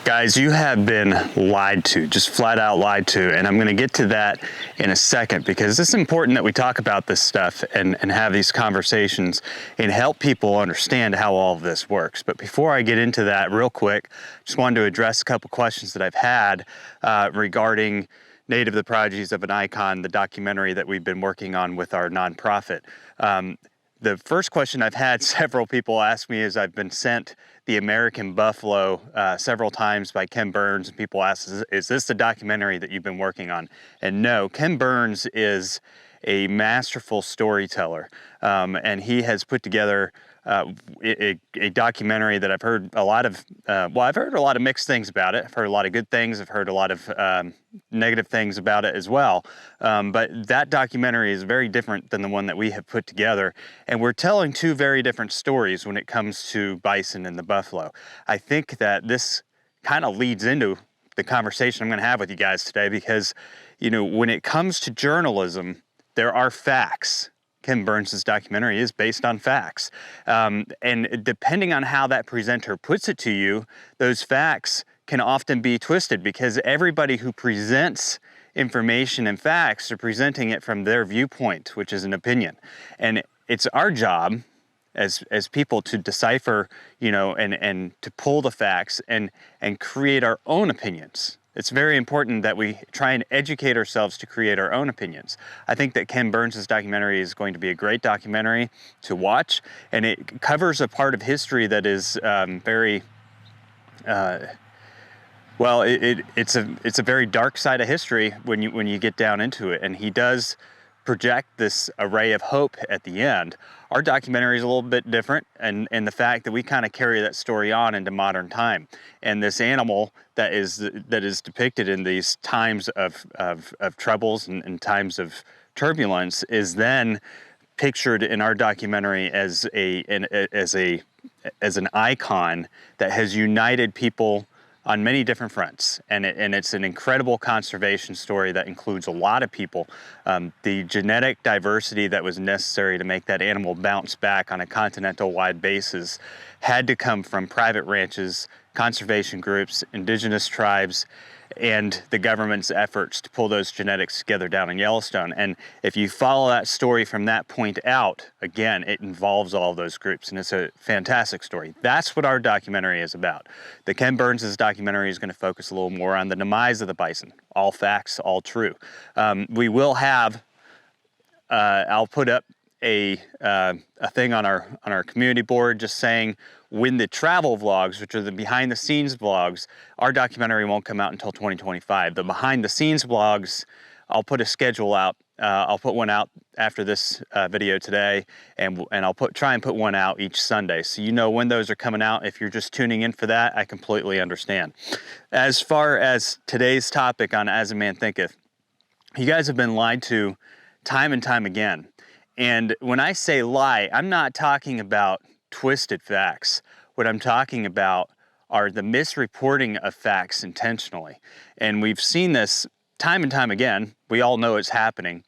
Guys, you have been lied to, just flat out lied to, and I'm going to get to that in a second because it's important that we talk about this stuff and have these conversations and help people understand how all of this works. But before I get into that real quick, just wanted to address a couple questions that I've had regarding Native the Prodigies of an Icon, the documentary that we've been working on with our nonprofit. The first question I've had several people ask me is I've been sent the American Buffalo several times by Ken Burns, and people ask, is this the documentary that you've been working on? And no, Ken Burns is a masterful storyteller, and he has put together a documentary that I've heard a lot of, I've heard a lot of mixed things about it. I've heard a lot of good things. I've heard a lot of negative things about it as well. But that documentary is very different than the one that we have put together. And we're telling two very different stories when it comes to bison and the buffalo. I think that this kind of leads into the conversation I'm going to have with you guys today because, you know, when it comes to journalism, there are facts. Ken Burns' documentary is based on facts. And depending on how that presenter puts it to you, those facts can often be twisted because everybody who presents information and facts are presenting it from their viewpoint, which is an opinion. And it's our job as people to decipher, you know, and to pull the facts and create our own opinions. It's very important that we try and educate ourselves to create our own opinions. I think that Ken Burns' documentary is going to be a great documentary to watch, and it covers a part of history that is very, well, it's a very dark side of history when you get down into it, and he does project this array of hope at the end. Our documentary is a little bit different, and the fact that we kind of carry that story on into modern time. And this animal that is depicted in these times of troubles and times of turbulence is then pictured in our documentary as an icon that has united people on many different fronts, and it's an incredible conservation story that includes a lot of people. The genetic diversity that was necessary to make that animal bounce back on a continental-wide basis had to come from private ranches, conservation groups, indigenous tribes, and the government's efforts to pull those genetics together down in Yellowstone. And if you follow that story from that point out, again, it involves all of those groups, and it's a fantastic story. That's what our documentary is about. The Ken Burns' documentary is going to focus a little more on the demise of the bison. All facts, all true. We will have, I'll put up a thing on our community board just saying when the travel vlogs, which are the behind the scenes vlogs, our documentary won't come out until 2025. The behind the scenes vlogs, I'll put a schedule out. I'll put one out after this video today, and I'll try and put one out each Sunday. So you know when those are coming out. If you're just tuning in for that, I completely understand. As far as today's topic on As a Man Thinketh, you guys have been lied to time and time again. And when I say lie, I'm not talking about twisted facts. What I'm talking about are the misreporting of facts intentionally. And we've seen this time and time again. We all know it's happening.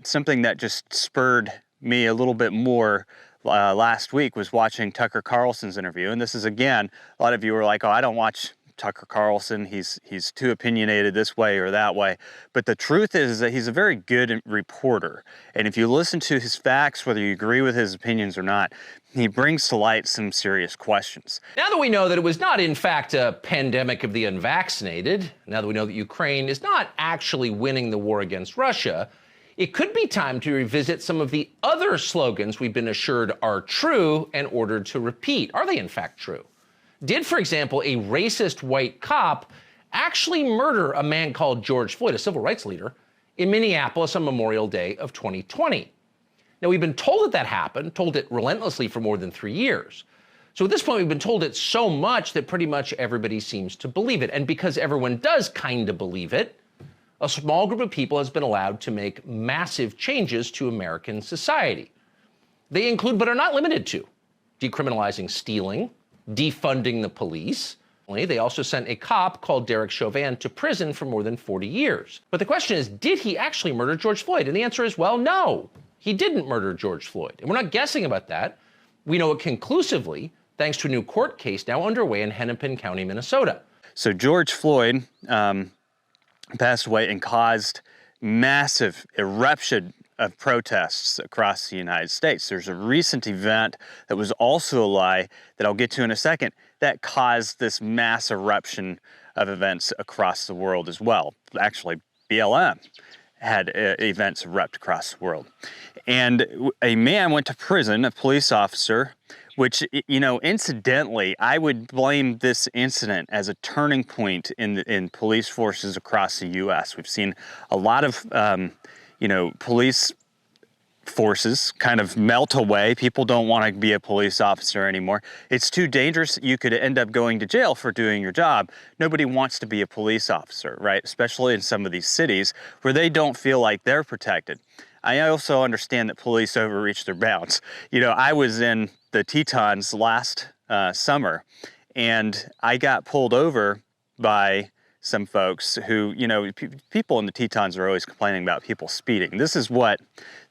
Something that just spurred me a little bit more last week was watching Tucker Carlson's interview. And this is, again, a lot of you were like, oh, I don't watch Tucker Carlson, he's too opinionated this way or that way. But the truth is that he's a very good reporter. And if you listen to his facts, whether you agree with his opinions or not, he brings to light some serious questions. Now that we know that it was not in fact a pandemic of the unvaccinated, now that we know that Ukraine is not actually winning the war against Russia, it could be time to revisit some of the other slogans we've been assured are true and ordered to repeat. Are they in fact true? Did, for example, a racist white cop actually murder a man called George Floyd, a civil rights leader, in Minneapolis on Memorial Day of 2020? Now, we've been told that happened, told it relentlessly for more than 3 years. So at this point, we've been told it so much that pretty much everybody seems to believe it. And because everyone does kind of believe it, a small group of people has been allowed to make massive changes to American society. They include, but are not limited to, decriminalizing stealing, defunding the police. They also sent a cop called Derek Chauvin to prison for more than 40 years. But the question is, did he actually murder George Floyd? And the answer is, well, no, he didn't murder George Floyd. And we're not guessing about that. We know it conclusively, thanks to a new court case now underway in Hennepin County, Minnesota. So George Floyd passed away and caused massive eruption of protests across the United States. There's a recent event that was also a lie that I'll get to in a second that caused this mass eruption of events across the world as well. Actually, BLM had events erupt across the world. And a man went to prison, a police officer, which, you know, incidentally, I would blame this incident as a turning point in police forces across the U.S. We've seen a lot of, police forces kind of melt away. People don't want to be a police officer anymore. It's too dangerous. You could end up going to jail for doing your job. Nobody wants to be a police officer, right? Especially in some of these cities where they don't feel like they're protected. I also understand that police overreach their bounds. You know, I was in the Tetons last summer, and I got pulled over by some folks who, you know, people in the Tetons are always complaining about people speeding. This is what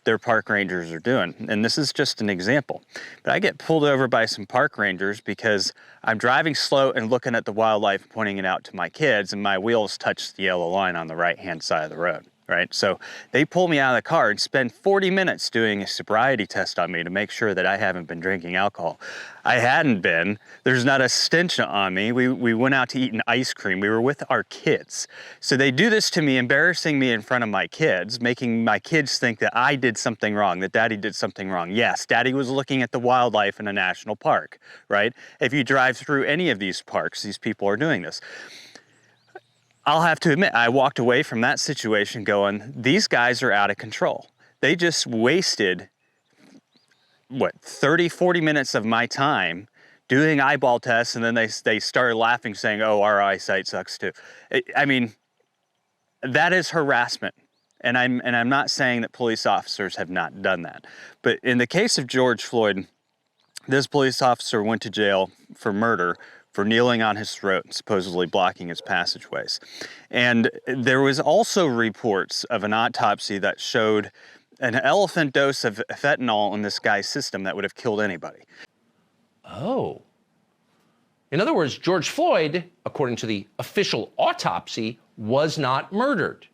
their park rangers are doing, and this is just an example. But I get pulled over by some park rangers because I'm driving slow and looking at the wildlife, pointing it out to my kids, and my wheels touch the yellow line on the right-hand side of the road. Right? So they pull me out of the car and spend 40 minutes doing a sobriety test on me to make sure that I haven't been drinking alcohol. I hadn't been. There's not a stench on me. We went out to eat an ice cream. We were with our kids. So they do this to me, embarrassing me in front of my kids, making my kids think that I did something wrong, that Daddy did something wrong. Yes, Daddy was looking at the wildlife in a national park, right? If you drive through any of these parks, these people are doing this. I'll have to admit, I walked away from that situation going, these guys are out of control. They just wasted, 30, 40 minutes of my time doing eyeball tests, and then they started laughing, saying, oh, our eyesight sucks too. I mean, that is harassment. And I'm not saying that police officers have not done that. But in the case of George Floyd, this police officer went to jail for murder, for kneeling on his throat and supposedly blocking his passageways. And there was also reports of an autopsy that showed an elephant dose of fentanyl in this guy's system that would have killed anybody. Oh. In other words, George Floyd, according to the official autopsy, was not murdered.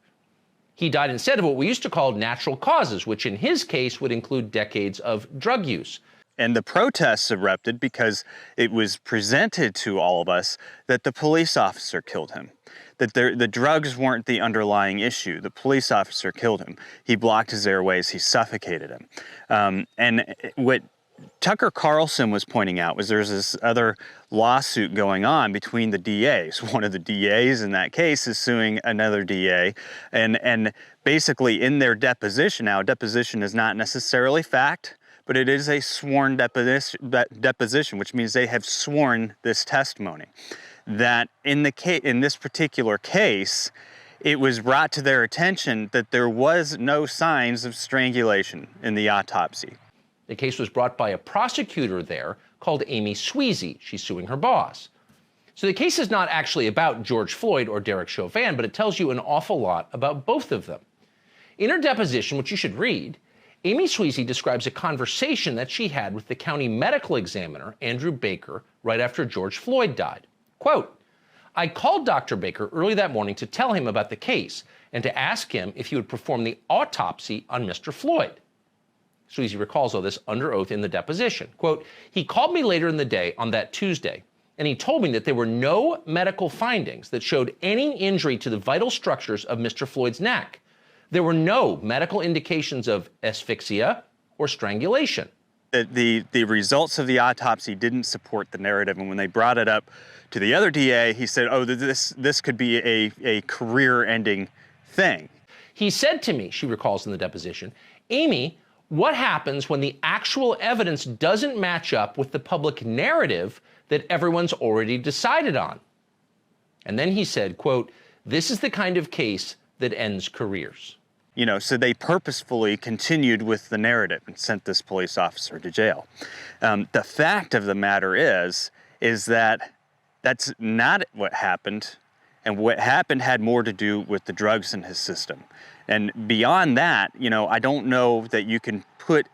He died instead of what we used to call natural causes, which in his case would include decades of drug use. And the protests erupted because it was presented to all of us that the police officer killed him, that the drugs weren't the underlying issue. The police officer killed him. He blocked his airways. He suffocated him. And what Tucker Carlson was pointing out was there's this other lawsuit going on between the DAs. One of the DAs in that case is suing another DA. And basically in their deposition, now deposition is not necessarily fact, but it is a sworn deposition, which means they have sworn this testimony, that in this particular case, it was brought to their attention that there was no signs of strangulation in the autopsy. The case was brought by a prosecutor there called Amy Sweezy. She's suing her boss. So the case is not actually about George Floyd or Derek Chauvin, but it tells you an awful lot about both of them. In her deposition, which you should read, Amy Sweezy describes a conversation that she had with the county medical examiner, Andrew Baker, right after George Floyd died. Quote, I called Dr. Baker early that morning to tell him about the case and to ask him if he would perform the autopsy on Mr. Floyd. Sweezy recalls all this under oath in the deposition. Quote, he called me later in the day on that Tuesday, and he told me that there were no medical findings that showed any injury to the vital structures of Mr. Floyd's neck. There were no medical indications of asphyxia or strangulation. The results of the autopsy didn't support the narrative, and when they brought it up to the other DA, he said, oh, this could be a career-ending thing. He said to me, she recalls in the deposition, Amy, what happens when the actual evidence doesn't match up with the public narrative that everyone's already decided on? And then he said, quote, this is the kind of case that ends careers. You know, so they purposefully continued with the narrative and sent this police officer to jail. The fact of the matter is that that's not what happened, and what happened had more to do with the drugs in his system. And beyond that, you know, I don't know that you can put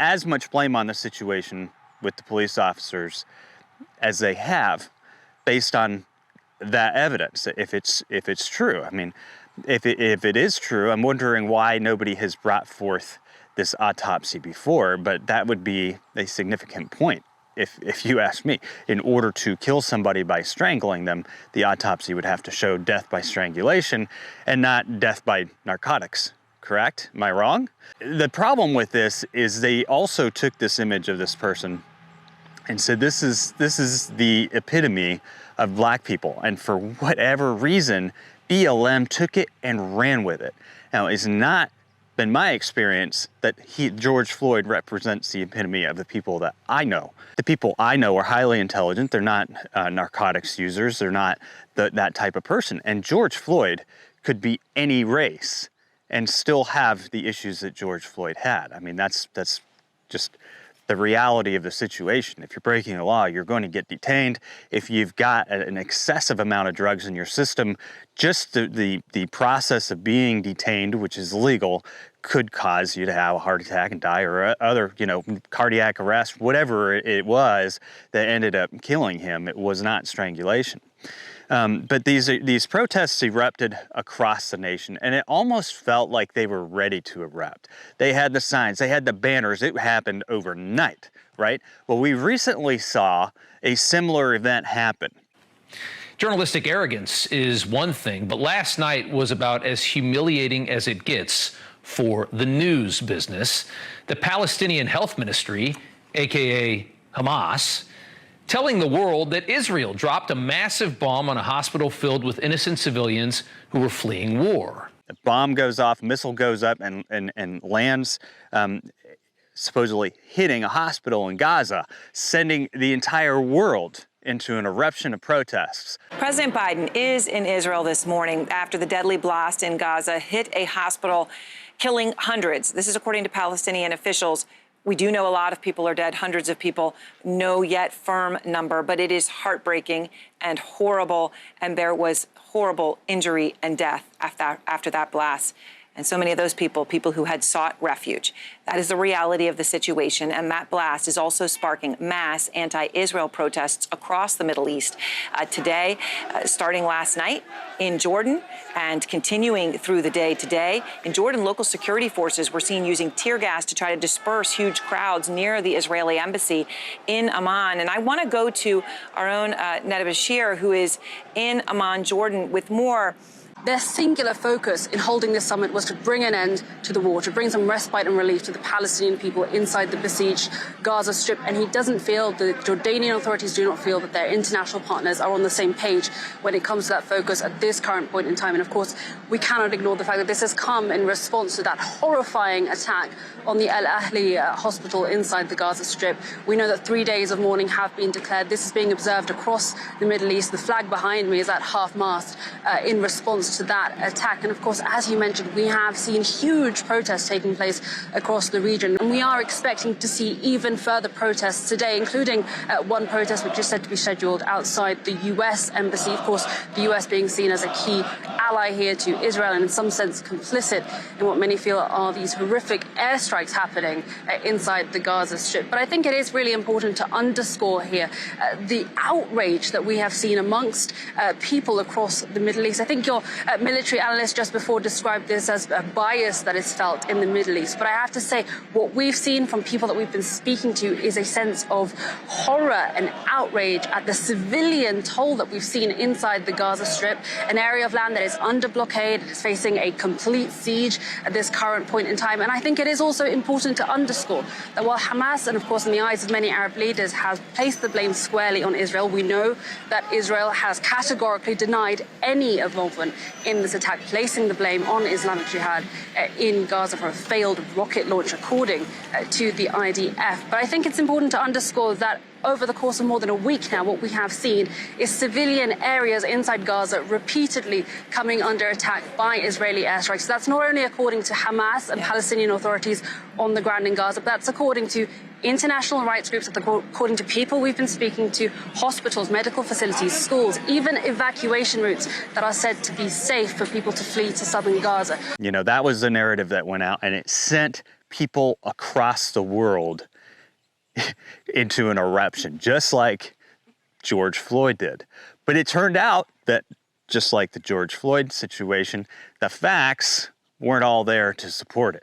as much blame on the situation with the police officers as they have, based on that evidence if it's true. I mean, if it is true, I'm wondering why nobody has brought forth this autopsy before, but that would be a significant point. If you ask me, in order to kill somebody by strangling them, the autopsy would have to show death by strangulation and not death by narcotics, correct? Am I wrong? The problem with this is they also took this image of this person and said, this is the epitome of black people. And for whatever reason, BLM took it and ran with it. Now, it's not been my experience that George Floyd represents the epitome of the people that I know. The people I know are highly intelligent. They're not narcotics users. They're not that type of person. And George Floyd could be any race and still have the issues that George Floyd had. I mean, that's just the reality of the situation. If you're breaking the law, you're going to get detained. If you've got an excessive amount of drugs in your system, just the process of being detained, which is legal, could cause you to have a heart attack and die, or other, cardiac arrest, whatever it was that ended up killing him. It was not strangulation. But these protests erupted across the nation, and it almost felt like they were ready to erupt. They had the signs, they had the banners. It happened overnight, right? Well, we recently saw a similar event happen. Journalistic arrogance is one thing, but last night was about as humiliating as it gets for the news business. The Palestinian Health Ministry, aka Hamas, telling the world that Israel dropped a massive bomb on a hospital filled with innocent civilians who were fleeing war. A bomb goes off, a missile goes up and lands, supposedly hitting a hospital in Gaza, sending the entire world into an eruption of protests. President Biden is in Israel this morning after the deadly blast in Gaza hit a hospital, killing hundreds. This is according to Palestinian officials. We do know a lot of people are dead, hundreds of people, no yet firm number, but it is heartbreaking and horrible, and there was horrible injury and death after that blast. And so many of those people who had sought refuge. That is the reality of the situation, and that blast is also sparking mass anti-Israel protests across the Middle East. Today, starting last night in Jordan and continuing through the day today. In Jordan, local security forces were seen using tear gas to try to disperse huge crowds near the Israeli embassy in Amman. And I want to go to our own Neda Bashir, who is in Amman, Jordan, with more. Their singular focus in holding this summit was to bring an end to the war, to bring some respite and relief to the Palestinian people inside the besieged Gaza Strip. And the Jordanian authorities do not feel that their international partners are on the same page when it comes to that focus at this current point in time. And of course, we cannot ignore the fact that this has come in response to that horrifying attack on the Al Ahli hospital inside the Gaza Strip. We know that 3 days of mourning have been declared. This is being observed across the Middle East. The flag behind me is at half-mast in response to that attack. And of course, as you mentioned, we have seen huge protests taking place across the region. And we are expecting to see even further protests today, including one protest which is said to be scheduled outside the U.S. embassy. Of course, the U.S. being seen as a key ally here to Israel and in some sense complicit in what many feel are these horrific airstrikes happening inside the Gaza Strip. But I think it is really important to underscore here the outrage that we have seen amongst people across the Middle East. I think your military analyst just before described this as a bias that is felt in the Middle East. But I have to say, what we've seen from people that we've been speaking to is a sense of horror and outrage at the civilian toll that we've seen inside the Gaza Strip, an area of land that is under blockade, is facing a complete siege at this current point in time. And I think it is also important to underscore that while Hamas, and of course in the eyes of many Arab leaders, has placed the blame squarely on Israel, we know that Israel has categorically denied any involvement in this attack, placing the blame on Islamic Jihad in Gaza for a failed rocket launch, according to the IDF. But I think it's important to underscore that over the course of more than a week now, what we have seen is civilian areas inside Gaza repeatedly coming under attack by Israeli airstrikes. So that's not only according to Hamas and Palestinian authorities on the ground in Gaza, but that's according to international rights groups, according to people we've been speaking to, hospitals, medical facilities, schools, even evacuation routes that are said to be safe for people to flee to southern Gaza. You know, that was the narrative that went out, and it sent people across the world into an eruption, just like George Floyd did. But it turned out that just like the George Floyd situation, the facts weren't all there to support it.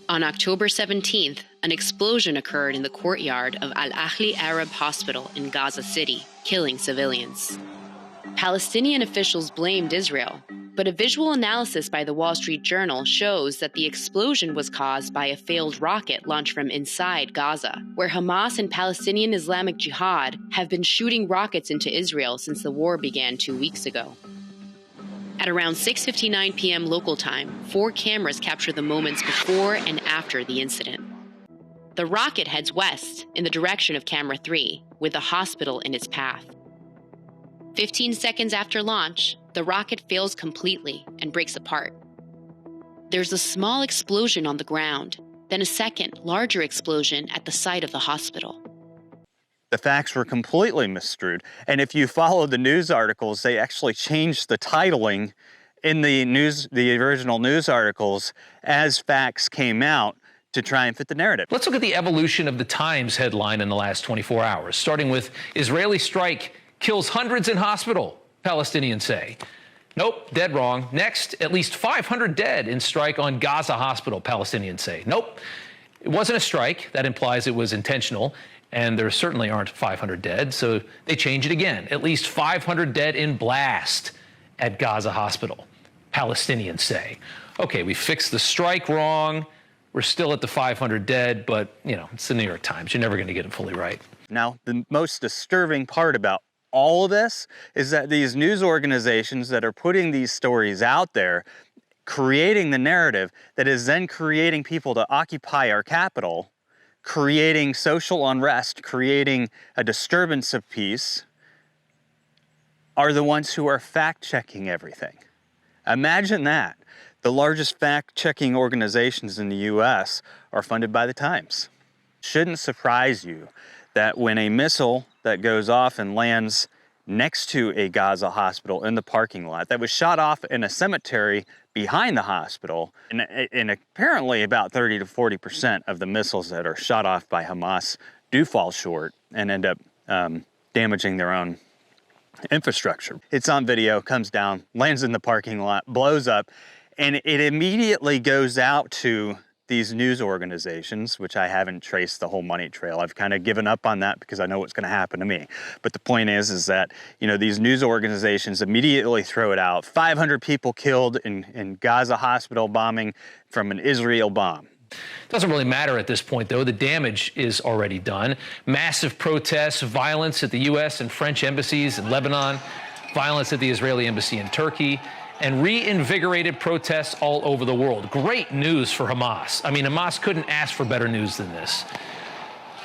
On October 17th, an explosion occurred in the courtyard of Al Ahli Arab Hospital in Gaza City, killing civilians. Palestinian officials blamed Israel, but a visual analysis by the Wall Street Journal shows that the explosion was caused by a failed rocket launched from inside Gaza, where Hamas and Palestinian Islamic Jihad have been shooting rockets into Israel since the war began 2 weeks ago. At around 6:59 p.m. local time, 4 cameras capture the moments before and after the incident. The rocket heads west in the direction of camera 3, with the hospital in its path. 15 seconds after launch, the rocket fails completely and breaks apart. There's a small explosion on the ground, then a second, larger explosion at the site of the hospital. The facts were completely misconstrued. And if you follow the news articles, they actually changed the titling in the original news articles as facts came out to try and fit the narrative. Let's look at the evolution of the Times headline in the last 24 hours, starting with Israeli strike kills hundreds in hospital, Palestinians say. Nope, dead wrong. Next, at least 500 dead in strike on Gaza hospital, Palestinians say. Nope, it wasn't a strike. That implies it was intentional, and there certainly aren't 500 dead, so they change it again. At least 500 dead in blast at Gaza hospital, Palestinians say. Okay, we fixed the strike wrong. We're still at the 500 dead, but, you know, it's the New York Times. You're never going to get it fully right. Now, the most disturbing part about all of this is that these news organizations that are putting these stories out there, creating the narrative that is then creating people to occupy our capital, creating social unrest, creating a disturbance of peace, are the ones who are fact-checking everything. Imagine that. The largest fact-checking organizations in the US are funded by the Times. Shouldn't surprise you that when a missile that goes off and lands next to a Gaza hospital in the parking lot, that was shot off in a cemetery behind the hospital, and apparently about 30 to 40% of the missiles that are shot off by Hamas do fall short and end up damaging their own infrastructure. It's on video, comes down, lands in the parking lot, blows up, and it immediately goes out to these news organizations, which I haven't traced the whole money trail. I've kind of given up on that because I know what's going to happen to me. But the point is that, you know, these news organizations immediately throw it out. 500 people killed in Gaza hospital bombing from an Israel bomb. Doesn't really matter at this point, though. The damage is already done. Massive protests, violence at the U.S. and French embassies in Lebanon, violence at the Israeli embassy in Turkey, and reinvigorated protests all over the world. Great news for Hamas. I mean, Hamas couldn't ask for better news than this.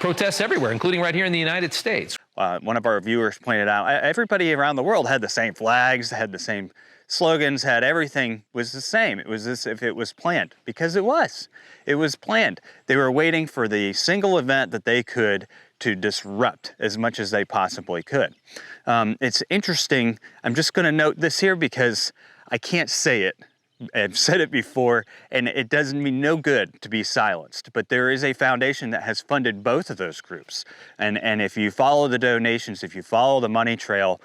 Protests everywhere, including right here in the United States. One of our viewers pointed out, everybody around the world had the same flags, had the same slogans, had everything was the same. It was as if it was planned, because it was. It was planned. They were waiting for the single event that they could to disrupt as much as they possibly could. It's interesting. I'm just going to note this here because I can't say it. I've said it before, and it does me no good to be silenced. But there is a foundation that has funded both of those groups. And if you follow the donations, if you follow the money trail,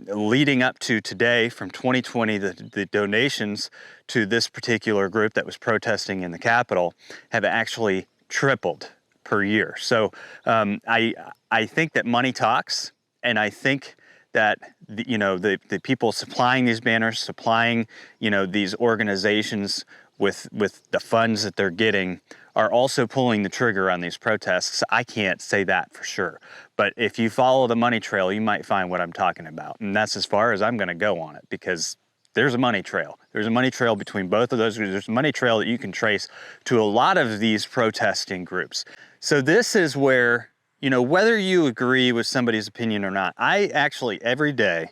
leading up to today from 2020, the donations to this particular group that was protesting in the Capitol have actually tripled per year. So I think that money talks, and I think that the people supplying these banners, supplying these organizations with the funds that they're getting, are also pulling the trigger on these protests. I can't say that for sure, but if you follow the money trail, you might find what I'm talking about, and that's as far as I'm going to go on it, because there's a money trail. There's a money trail between both of those. There's a money trail that you can trace to a lot of these protesting groups. So this is where, whether you agree with somebody's opinion or not, I actually, every day,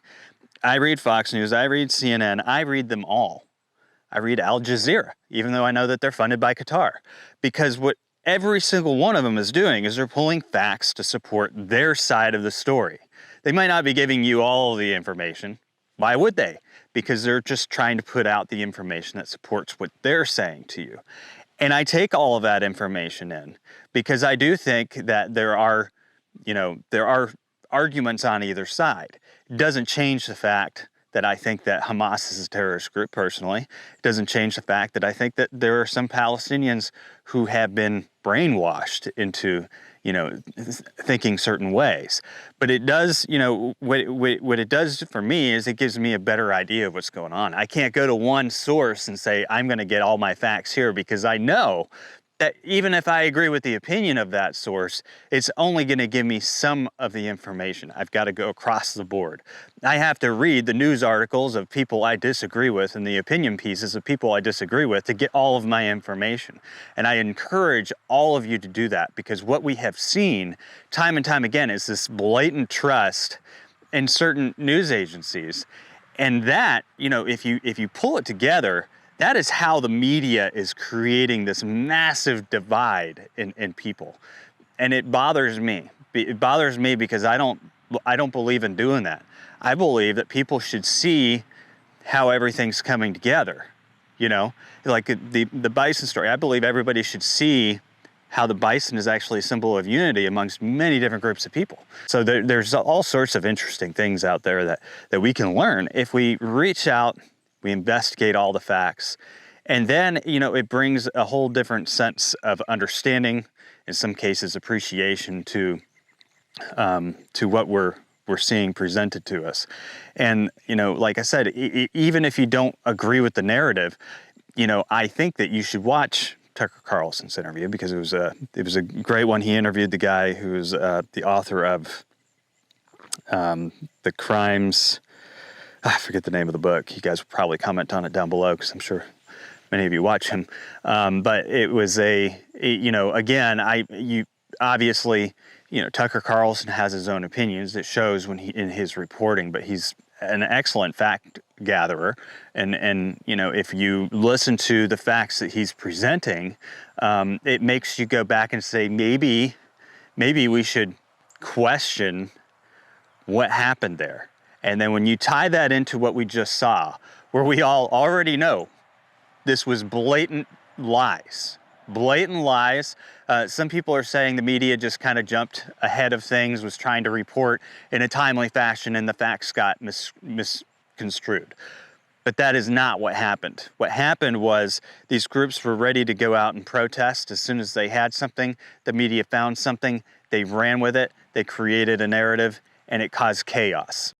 I read Fox News, I read CNN, I read them all. I read Al Jazeera, even though I know that they're funded by Qatar. Because what every single one of them is doing is they're pulling facts to support their side of the story. They might not be giving you all the information. Why would they? Because they're just trying to put out the information that supports what they're saying to you. And I take all of that information in because I do think that there are arguments on either side. It doesn't change the fact that I think that Hamas is a terrorist group personally. It doesn't change the fact that I think that there are some Palestinians who have been brainwashed into, thinking certain ways. But it does, what it does for me is it gives me a better idea of what's going on. I can't go to one source and say, I'm going to get all my facts here, because I know that even if I agree with the opinion of that source, it's only going to give me some of the information. I've got to go across the board. I have to read the news articles of people I disagree with and the opinion pieces of people I disagree with to get all of my information. And I encourage all of you to do that, because what we have seen time and time again is this blatant trust in certain news agencies. And that, if you pull it together, that is how the media is creating this massive divide in people. And it bothers me. It bothers me because I don't believe in doing that. I believe that people should see how everything's coming together. Like the bison story. I believe everybody should see how the bison is actually a symbol of unity amongst many different groups of people. So there's all sorts of interesting things out there that we can learn if we reach out, we investigate all the facts, and then, it brings a whole different sense of understanding, in some cases appreciation to what we're seeing presented to us. And, like I said, even if you don't agree with the narrative, I think that you should watch Tucker Carlson's interview, because it was a great one. He interviewed the guy who's the author of The Crimes. I forget the name of the book. You guys will probably comment on it down below, because I'm sure many of you watch him. But it was obviously, Tucker Carlson has his own opinions. It shows in his reporting, but he's an excellent fact gatherer. And if you listen to the facts that he's presenting, it makes you go back and say, maybe we should question what happened there. And then when you tie that into what we just saw, where we all already know this was blatant lies. Some people are saying the media just kind of jumped ahead of things, was trying to report in a timely fashion, and the facts got misconstrued. But that is not what happened. What happened was these groups were ready to go out and protest. As soon as they had something, the media found something, they ran with it, they created a narrative, and it caused chaos.